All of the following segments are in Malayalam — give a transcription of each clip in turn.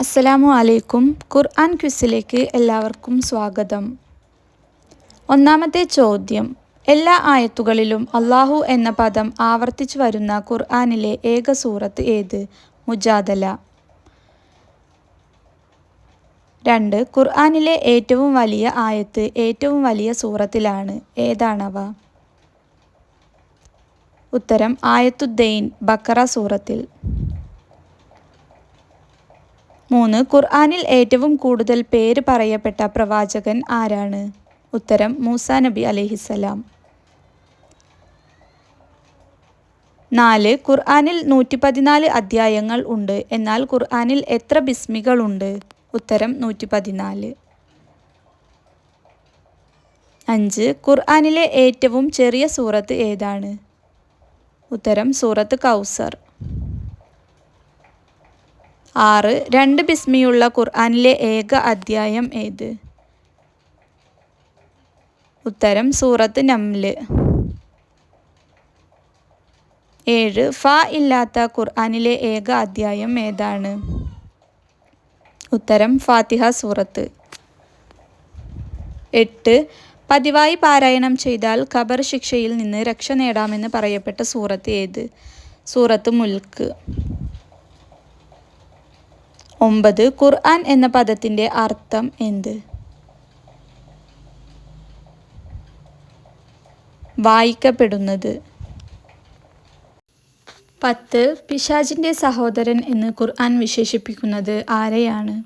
അസ്സലാമു അലൈക്കും. ഖുർആൻ ക്വിസിലേക്ക് എല്ലാവർക്കും സ്വാഗതം. ഒന്നാമത്തെ ചോദ്യം, എല്ലാ ആയത്തുകളിലും അല്ലാഹു എന്ന പദം ആവർത്തിച്ചു വരുന്ന ഖുർആനിലെ ഏക സൂറത്ത് ഏത്? മുജാദല. 2. ഖുർആനിലെ ഏറ്റവും വലിയ ആയത്ത് ഏറ്റവും വലിയ സൂറത്തിലാണ്. ഏതാണവ? ഉത്തരം ആയത്തുദ്ദൈൻ, ബഖറ സൂറത്തിൽ. 3. ഖുർആനിൽ ഏറ്റവും കൂടുതൽ പേര് പറയപ്പെട്ട പ്രവാചകൻ ആരാണ്? ഉത്തരം മൂസാ നബി അലൈഹിസ്സലാം. 4. ഖുർആനിൽ 114 അധ്യായങ്ങൾ ഉണ്ട്. എന്നാൽ ഖുർആനിൽ എത്ര ബിസ്മികളുണ്ട്? ഉത്തരം 114. 5. ഖുർആനിലെ ഏറ്റവും ചെറിയ സൂറത്ത് ഏതാണ്? ഉത്തരം സൂറത്ത് കൗസർ. 6. 2 ബിസ്മിയുള്ള ഖുർആനിലെ ഏക അധ്യായം ഏത്? ഉത്തരം സൂറത്ത് നംല്. 7. ഫ ഇല്ലാത്ത ഖുർആനിലെ ഏക അധ്യായം ഏതാണ്? ഉത്തരം ഫാത്തിഹ സൂറത്ത്. 8. പതിവായി പാരായണം ചെയ്താൽ ഖബർ ശിക്ഷയിൽ നിന്ന് രക്ഷ നേടാമെന്ന് പറയപ്പെട്ട സൂറത്ത് ഏത്? സൂറത്ത് മുൽക്ക്. 9. ഖുർആൻ എന്ന പദത്തിൻ്റെ അർത്ഥം എന്ത്? വായിക്കപ്പെടുന്നത്. 10. പിശാചിൻ്റെ സഹോദരൻ എന്ന് ഖുർആൻ വിശേഷിപ്പിക്കുന്നത് ആരെയാണ്?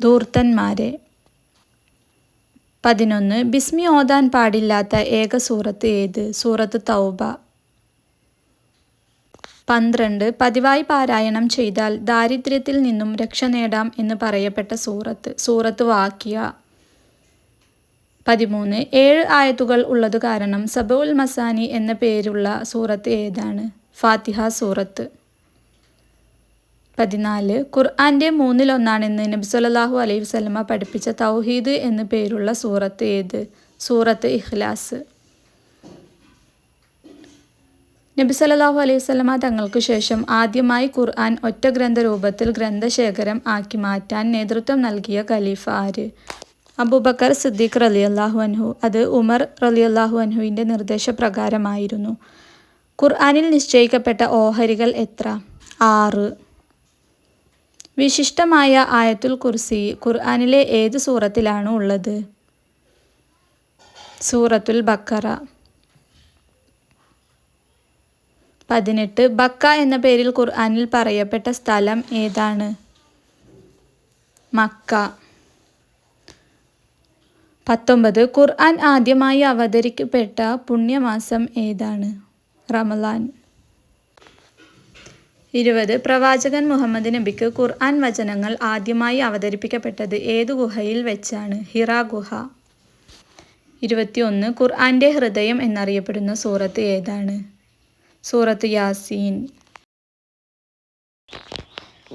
ധൂർത്തന്മാരെ. 11. ബിസ്മി ഓതാൻ പാടില്ലാത്ത ഏക സൂറത്ത് ഏത്? സൂറത്ത് തൗബ. 12. പതിവായി പാരായണം ചെയ്താൽ ദാരിദ്ര്യത്തിൽ നിന്നും രക്ഷ നേടാം എന്ന് പറയപ്പെട്ട സൂറത്ത്? സൂറത്ത് വാക്കിയ. 13. 7 ആയത്തുകൾ ഉള്ളതു കാരണം സബഉൽ മസാനി എന്ന പേരുള്ള സൂറത്ത് ഏതാണ്? ഫാത്തിഹ സൂറത്ത്. 14. ഖുർആന്റെ 1/3 നബി സല്ലല്ലാഹു അലൈഹി വസല്ലമ പഠിപ്പിച്ച തൗഹീദ് എന്ന് പേരുള്ള സൂറത്ത് ഏത്? സൂറത്ത് ഇഖ്ലാസ്. നബി സല്ലല്ലാഹു അലൈഹി വസല്ലമ തങ്ങൾക്ക് ശേഷം ആദ്യമായി ഖുർആൻ ഒറ്റ ഗ്രന്ഥ രൂപത്തിൽ ഗ്രന്ഥശേഖരം ആക്കി മാറ്റാൻ നേതൃത്വം നൽകിയ ഖലീഫ ആര്? അബൂബക്കർ സിദ്ദീഖ് റളിയല്ലാഹു അൻഹു. അത് ഉമർ റളിയല്ലാഹു അൻഹുവിൻ്റെ നിർദ്ദേശപ്രകാരമായിരുന്നു. ഖുർആനിൽ നിശ്ചയിക്കപ്പെട്ട ഓഹരികൾ എത്ര? 6. വിശിഷ്ടമായ ആയത്തുൽ കുർസി ഖുർആനിലെ ഏത് സൂറത്തിലാണ് ഉള്ളത്? സൂറത്തുൽ ബഖറ. 18. ബക്ക എന്ന പേരിൽ ഖുർആനിൽ പറയപ്പെട്ട സ്ഥലം ഏതാണ്? മക്ക. 19. ഖുർആൻ ആദ്യമായി അവതരിക്കപ്പെട്ട പുണ്യമാസം ഏതാണ്? റമളാൻ. 20. പ്രവാചകൻ മുഹമ്മദ് നബിക്ക് ഖുർആൻ വചനങ്ങൾ ആദ്യമായി അവതരിപ്പിക്കപ്പെട്ടത് ഏതു ഗുഹയിൽ വെച്ചാണ്? ഹിറാ ഗുഹ. 21. ഖുർആന്റെ ഹൃദയം എന്നറിയപ്പെടുന്ന സൂറത്ത് ഏതാണ്? സൂറത്ത് യാസീൻ.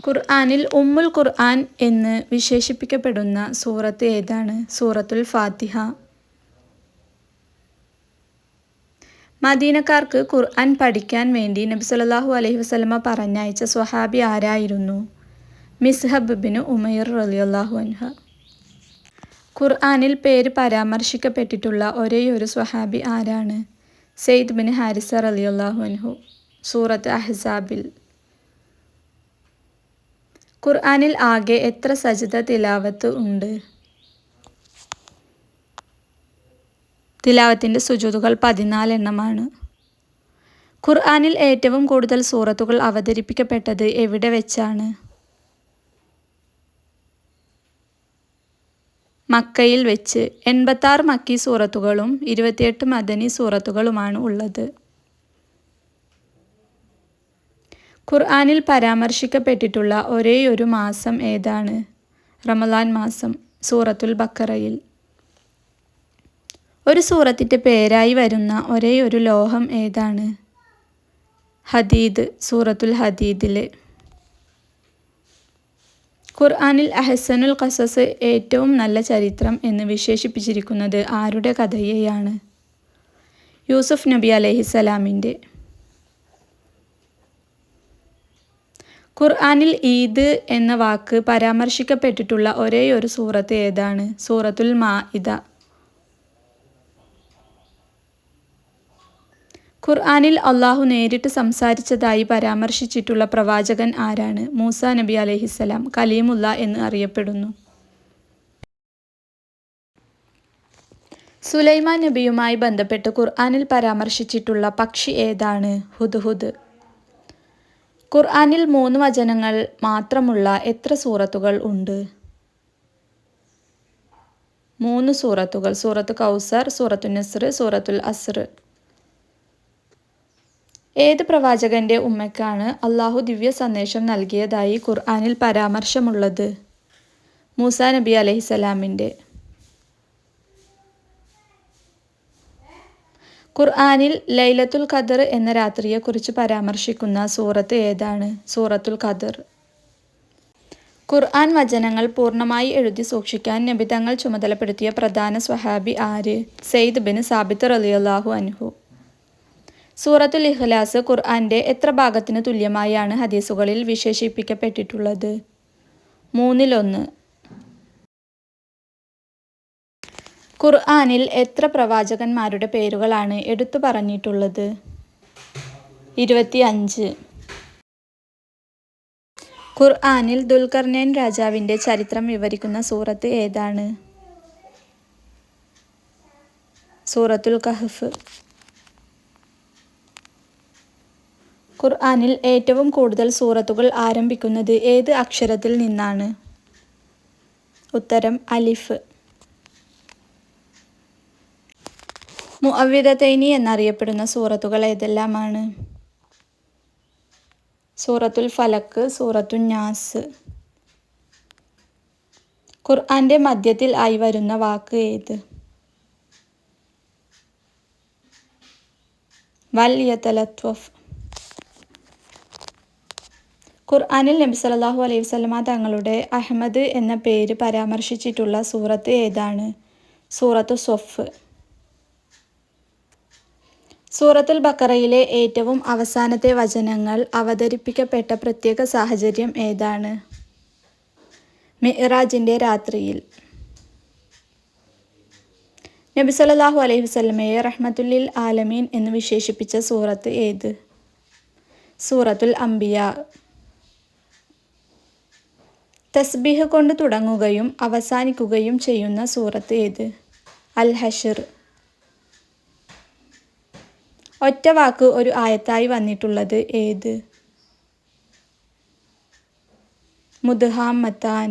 ഖുർആനിൽ ഉമ്മുൽ ഖുർആൻ എന്ന് വിശേഷിപ്പിക്കപ്പെടുന്ന സൂറത്ത് ഏതാണ്? സൂറത്തുൽ ഫാത്തിഹ. മദീനക്കാർക്ക് ഖുർആൻ പഠിക്കാൻ വേണ്ടി നബി സല്ലല്ലാഹു അലൈഹി വസല്ലമ പറഞ്ഞയച്ച സ്വഹാബി ആരായിരുന്നു? മിസ്ഹബ് ഇബ്നു ഉമൈർ റളിയല്ലാഹു അൻഹു. ഖുർആനിൽ പേര് പരാമർശിക്കപ്പെട്ടിട്ടുള്ള ഒരേയൊരു സ്വഹാബി ആരാണ്? സെയ്ദ് ബിൻ ഹാരിസ റളിയല്ലാഹു അൻഹു. സൂറത്ത് അഹ്സാബിൽ. ഖുർആനിൽ ആകെ എത്ര സജ്ദ തിലാവത്ത് ഉണ്ട്? തിലാവത്തിൻ്റെ സുജൂദുകൾ 14 എണ്ണമാണ്. ഖുർആനിൽ ഏറ്റവും കൂടുതൽ സൂറത്തുകൾ അവതരിപ്പിക്കപ്പെട്ടത് എവിടെ വെച്ചാണ്? മക്കയിൽ വെച്ച്. 86 മക്കി സൂറത്തുകളും 28 മദനി സൂറത്തുകളുമാണ് ഉള്ളത്. ഖുർആനിൽ പരാമർശിക്കപ്പെട്ടിട്ടുള്ള ഒരേയൊരു മാസം ഏതാണ്? റമളാൻ മാസം. സൂറത്തുൽ ബഖറയിൽ. ഒരു സൂറത്തിൻ്റെ പേരായി വരുന്ന ഒരേയൊരു ലോഹം ഏതാണ്? ഹദീദ്. സൂറത്തുൽ ഹദീദിൽ. ഖുർആനിൽ അഹ്സനുൽ ഖസസ് ഏറ്റവും നല്ല ചരിത്രം എന്ന് വിശേഷിപ്പിച്ചിരിക്കുന്നത് ആരുടെ കഥയെയാണ്? യൂസുഫ് നബി അലൈഹിസ്സലാമിൻ്റെ. ഖുർആനിൽ ഈദ് എന്ന വാക്ക് പരാമർശിക്കപ്പെട്ടിട്ടുള്ള ഒരേയൊരു സൂറത്ത് ഏതാണ്? സൂറത്തുൽ മാഇദ. ഖുർആനിൽ അള്ളാഹു നേരിട്ട് സംസാരിച്ചതായി പരാമർശിച്ചിട്ടുള്ള പ്രവാചകൻ ആരാണ്? മൂസ നബി അലൈഹിസ്സലാം, കലീമുല്ല എന്ന് അറിയപ്പെടുന്നു. സുലൈമാൻ നബിയുമായി ബന്ധപ്പെട്ട് ഖുർആനിൽ പരാമർശിച്ചിട്ടുള്ള പക്ഷി ഏതാണ്? ഹുദ്ഹുദ്. ഖുർആനിൽ 3 വചനങ്ങൾ മാത്രമുള്ള എത്ര സൂറത്തുകൾ ഉണ്ട്? 3 സൂറത്തുകൾ. സൂറത്തു കൗസർ, സൂറത്തു നസ്ർ, സൂറത്തുൽ അസ്ർ. ഏത് പ്രവാചകന്റെ ഉമ്മയ്ക്കാണ് അള്ളാഹു ദിവ്യ സന്ദേശം നൽകിയതായി ഖുർആനിൽ പരാമർശമുള്ളത്? മൂസ നബി അലൈഹിസ്സലാമിൻ്റെ. ഖുർആനിൽ ലൈലത്തുൽ ഖദർ എന്ന രാത്രിയെക്കുറിച്ച് പരാമർശിക്കുന്ന സൂറത്ത് ഏതാണ്? സൂറത്തുൽ ഖദർ. ഖുർആൻ വചനങ്ങൾ പൂർണ്ണമായി എഴുതി സൂക്ഷിക്കാൻ നബി തങ്ങൾ ചുമതലപ്പെടുത്തിയ പ്രധാന സ്വഹാബി ആര്? സെയ്ദ് ബിൻ സാബിത്ത് റളിയല്ലാഹു അൻഹു. സൂറത്തുൽ ഇഖ്ലാസ് ഖുർആന്റെ എത്ര ഭാഗത്തിന് തുല്യമായാണ് ഹദീസുകളിൽ വിശേഷിപ്പിക്കപ്പെട്ടിട്ടുള്ളത്? 1/3. ഖുർആനിൽ എത്ര പ്രവാചകന്മാരുടെ പേരുകളാണ് എടുത്തു പറഞ്ഞിട്ടുള്ളത്? 25. ഖുർആനിൽ ദുൽഖർനൈൻ രാജാവിൻ്റെ ചരിത്രം വിവരിക്കുന്ന സൂറത്ത് ഏതാണ്? സൂറത്തുൽ കഹ്ഫ്. ഖുർആനിൽ ഏറ്റവും കൂടുതൽ സൂറത്തുകൾ ആരംഭിക്കുന്നത് ഏത് അക്ഷരത്തിൽ നിന്നാണ്? ഉത്തരം അലിഫ്. മുഅവ്വിദതൈനി എന്നറിയപ്പെടുന്ന സൂറത്തുകൾ ഏതെല്ലാമാണ്? സൂറത്തുൽ ഫലക്ക്, സൂറത്തുൻ നാസ്. ഖുർആന്റെ മധ്യത്തിൽ ആയി വരുന്ന വാക്ക് ഏത്? വൽ യതലത്വഫ്. ഖുർആനിൽ നബി സല്ലല്ലാഹു അലൈഹി വസല്ലമ തങ്ങളുടെ അഹ്മദ് എന്ന പേര് പരാമർശിച്ചിട്ടുള്ള സൂറത്ത് ഏതാണ്? സൂറത്തു സ്വഫ്. സൂറത്തുൽ ബഖറയിലെ ഏറ്റവും അവസാനത്തെ വചനങ്ങൾ അവതരിപ്പിക്കപ്പെട്ട പ്രത്യേക സാഹചര്യം ഏതാണ്? മിഅ്റാജിന്റെ രാത്രിയിൽ. നബി സല്ലല്ലാഹു അലൈഹി വസല്ലമയെ റഹ്മത്തുൽ ആലമീൻ എന്ന് വിശേഷിപ്പിച്ച സൂറത്ത് ഏത്? സൂറത്തുൽ അംബിയാ. തസ്ബീഹ് കൊണ്ട് തുടങ്ങുകയും അവസാനിക്കുകയും ചെയ്യുന്ന സൂറത്ത് ഏത്? അൽ ഹശ്ർ. ഒറ്റ വാക്ക് ഒരു ആയത്തായി വന്നിട്ടുള്ളത് ഏത്? മുദ്ഹാമ്മത്താൻ.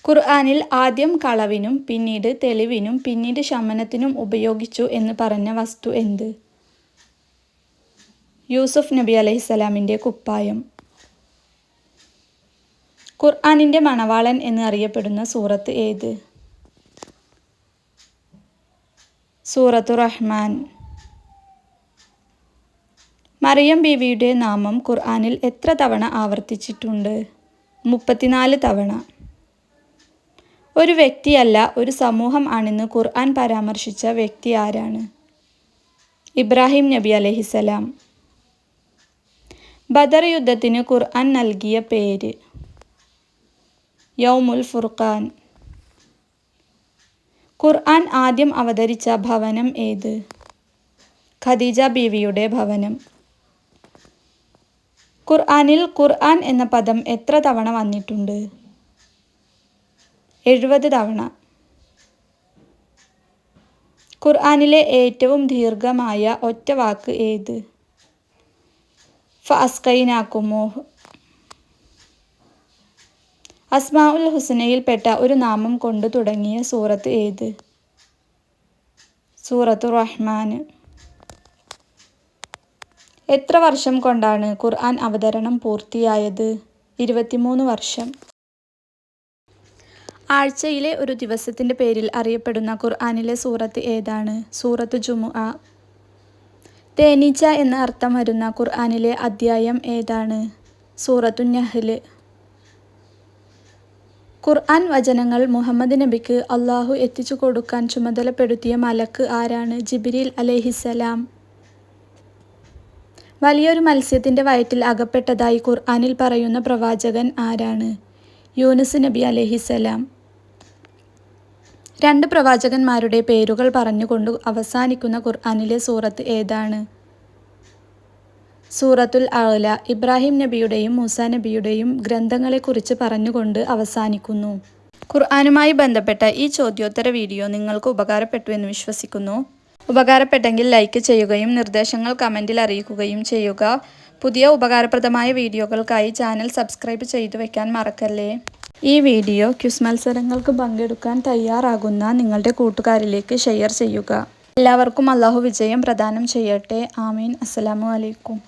ഖുർആനിൽ ആദ്യം കളവിനും പിന്നീട് തെളിവിനും പിന്നീട് ശമനത്തിനും ഉപയോഗിച്ചു എന്ന് പറഞ്ഞ വസ്തു എന്ത്? യൂസുഫ് നബി അലൈഹിസ്സലാമിൻ്റെ കുപ്പായം. ഖുർആനിൻ്റെ മണവാളൻ എന്ന് അറിയപ്പെടുന്ന സൂറത്ത് ഏത്? സൂറത്തു റഹ്മാൻ. മറിയം ബീവിയുടെ നാമം ഖുർആനിൽ എത്ര തവണ ആവർത്തിച്ചിട്ടുണ്ട്? 34 തവണ. ഒരു വ്യക്തിയല്ല ഒരു സമൂഹം ആണെന്ന് ഖുർആൻ പരാമർശിച്ച വ്യക്തി ആരാണ്? ഇബ്രാഹിം നബി അലൈഹിസ്സലാം. ബദർ യുദ്ധത്തിന് ഖുർആൻ നൽകിയ പേര്? യൗമുൽ ഫുർഖാൻ. ഖുർആൻ ആദ്യം അവതരിച്ച ഭവനം ഏത്? ഖദീജ ബീവിയുടെ ഭവനം. ഖുർആനിൽ ഖുർആൻ എന്ന പദം എത്ര തവണ വന്നിട്ടുണ്ട്? 70 തവണ. ഖുർആനിലെ ഏറ്റവും ദീർഘമായ ഒറ്റ വാക്ക് ഏത്? ഫഅസ്കൈനാകുമൂഹ്. അസ്മാഉൽ ഹുസ്നയിൽപ്പെട്ട ഒരു നാമം കൊണ്ട് തുടങ്ങിയ സൂറത്ത് ഏത്? സൂറത്തു റഹ്മാൻ. എത്ര വർഷം കൊണ്ടാണ് ഖുർആൻ അവതരണം പൂർത്തിയായത്? 23 വർഷം. ആഴ്ചയിലെ ഒരു ദിവസത്തിൻ്റെ പേരിൽ അറിയപ്പെടുന്ന ഖുർആനിലെ സൂറത്ത് ഏതാണ്? സൂറത്തു ജുമുഅ. തേനീച്ച എന്ന അർത്ഥം വരുന്ന ഖുർആനിലെ അദ്ധ്യായം ഏതാണ്? സൂറത്തു നഹ്ൽ. ഖുർആൻ വചനങ്ങൾ മുഹമ്മദ് നബിക്ക് അള്ളാഹു എത്തിച്ചു കൊടുക്കാൻ ചുമതലപ്പെടുത്തിയ മലക്ക് ആരാണ്? ജിബ്രീൽ അലൈഹിസ്സലാം. വലിയൊരു മത്സ്യത്തിൻ്റെ വയറ്റിൽ അകപ്പെട്ടതായി ഖുർആനിൽ പറയുന്ന പ്രവാചകൻ ആരാണ്? യൂനുസ് നബി അലൈഹിസ്സലാം. 2 പ്രവാചകന്മാരുടെ പേരുകൾ പറഞ്ഞുകൊണ്ട് അവസാനിക്കുന്ന ഖുർആനിലെ സൂറത്ത് ഏതാണ്? സൂറത്തുൽ അഅ്ല. ഇബ്രാഹിം നബിയുടെയും മൂസാ നബിയുടെയും ഗ്രന്ഥങ്ങളെക്കുറിച്ച് പറഞ്ഞുകൊണ്ട് അവസാനിക്കുന്നു. ഖുർആനുമായി ബന്ധപ്പെട്ട ഈ ചോദ്യോത്തര വീഡിയോ നിങ്ങൾക്ക് ഉപകാരപ്പെട്ടു എന്ന് വിശ്വസിക്കുന്നു. ഉപകാരപ്പെട്ടെങ്കിൽ ലൈക്ക് ചെയ്യുകയും നിർദ്ദേശങ്ങൾ കമൻറ്റിൽ അറിയിക്കുകയും ചെയ്യുക. പുതിയ ഉപകാരപ്രദമായ വീഡിയോകൾക്കായി ചാനൽ സബ്സ്ക്രൈബ് ചെയ്തു വയ്ക്കാൻ മറക്കല്ലേ. ഈ വീഡിയോ ക്വിസ് മത്സരങ്ങൾക്ക് പങ്കെടുക്കാൻ തയ്യാറാകുന്ന നിങ്ങളുടെ കൂട്ടുകാരിലേക്ക് ഷെയർ ചെയ്യുക. എല്ലാവർക്കും അല്ലാഹു വിജയം പ്രദാനം ചെയ്യട്ടെ. ആമീൻ. അസ്സലാമു അലൈക്കും.